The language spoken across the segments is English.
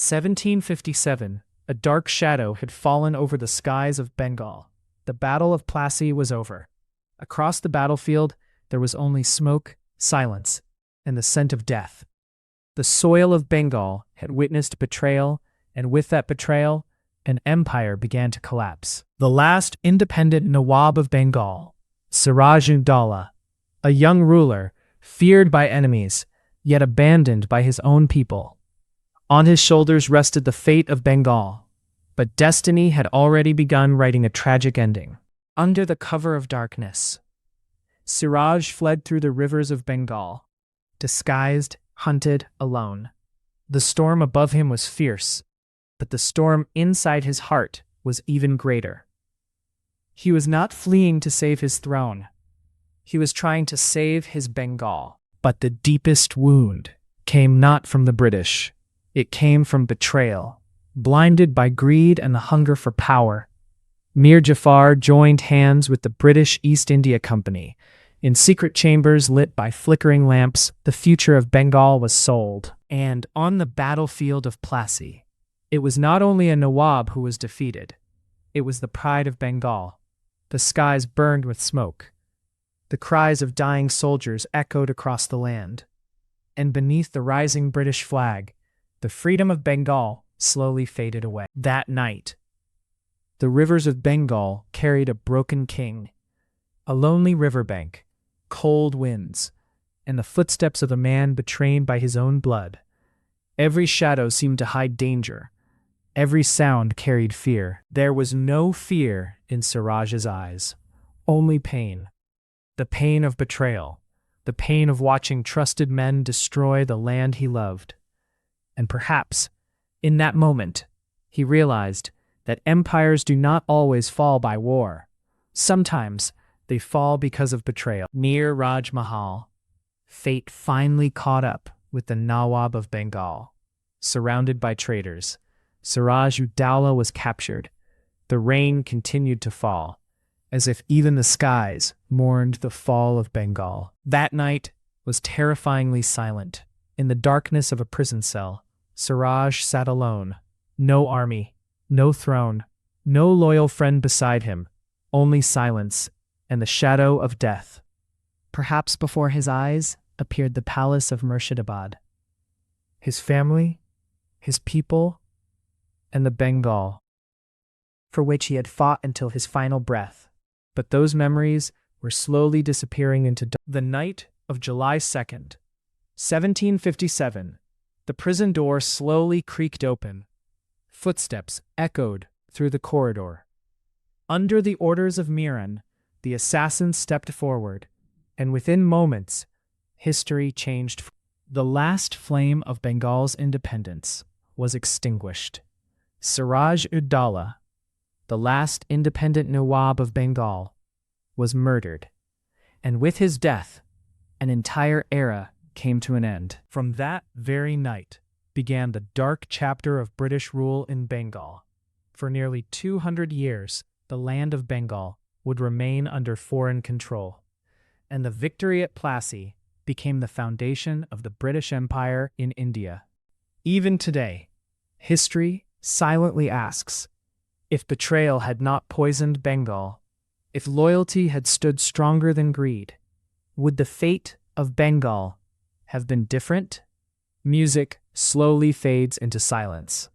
1757, a dark shadow had fallen over the skies of Bengal. The Battle of Plassey was over. Across the battlefield, there was only smoke, silence, and the scent of death. The soil of Bengal had witnessed betrayal, and with that betrayal, an empire began to collapse. The last independent Nawab of Bengal, Siraj-ud-Dowlah, a young ruler, feared by enemies, yet abandoned by his own people. On his shoulders rested the fate of Bengal, but destiny had already begun writing a tragic ending. Under the cover of darkness, Siraj fled through the rivers of Bengal, disguised, hunted, alone. The storm above him was fierce, but the storm inside his heart was even greater. He was not fleeing to save his throne. He was trying to save his Bengal. But the deepest wound came not from the British. It came from betrayal. Blinded by greed and the hunger for power, Mir Jafar joined hands with the British East India Company. In secret chambers lit by flickering lamps, the future of Bengal was sold. And on the battlefield of Plassey, it was not only a Nawab who was defeated. It was the pride of Bengal. The skies burned with smoke. The cries of dying soldiers echoed across the land. And beneath the rising British flag, the freedom of Bengal slowly faded away. That night, the rivers of Bengal carried a broken king, a lonely riverbank, cold winds, and the footsteps of a man betrayed by his own blood. Every shadow seemed to hide danger. Every sound carried fear. There was no fear in Siraj's eyes, only pain. The pain of betrayal, the pain of watching trusted men destroy the land he loved. And perhaps, in that moment, he realized that empires do not always fall by war. Sometimes they fall because of betrayal. Near Raj Mahal, fate finally caught up with the Nawab of Bengal. Surrounded by traitors, Siraj-ud-Dowlah was captured. The rain continued to fall, as if even the skies mourned the fall of Bengal. That night was terrifyingly silent. In the darkness of a prison cell, Siraj sat alone. No army, no throne, no loyal friend beside him, only silence and the shadow of death. Perhaps before his eyes appeared the palace of Murshidabad, his family, his people, and the Bengal, for which he had fought until his final breath. But those memories were slowly disappearing into the night of July 2nd, 1757. The prison door slowly creaked open. Footsteps echoed through the corridor. Under the orders of Miran, the assassin stepped forward, and within moments, history changed. The last flame of Bengal's independence was extinguished. Siraj-ud-Dowlah, the last independent Nawab of Bengal, was murdered, and with his death, an entire era came to an end. From that very night began the dark chapter of British rule in Bengal. For nearly 200 years, the land of Bengal would remain under foreign control, and the victory at Plassey became the foundation of the British Empire in India. Even today, history silently asks, if betrayal had not poisoned Bengal, if loyalty had stood stronger than greed, would the fate of Bengal have been different? Music slowly fades into silence.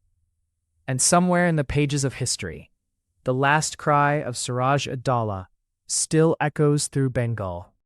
And somewhere in the pages of history, the last cry of Siraj-ud-Dowlah still echoes through Bengal.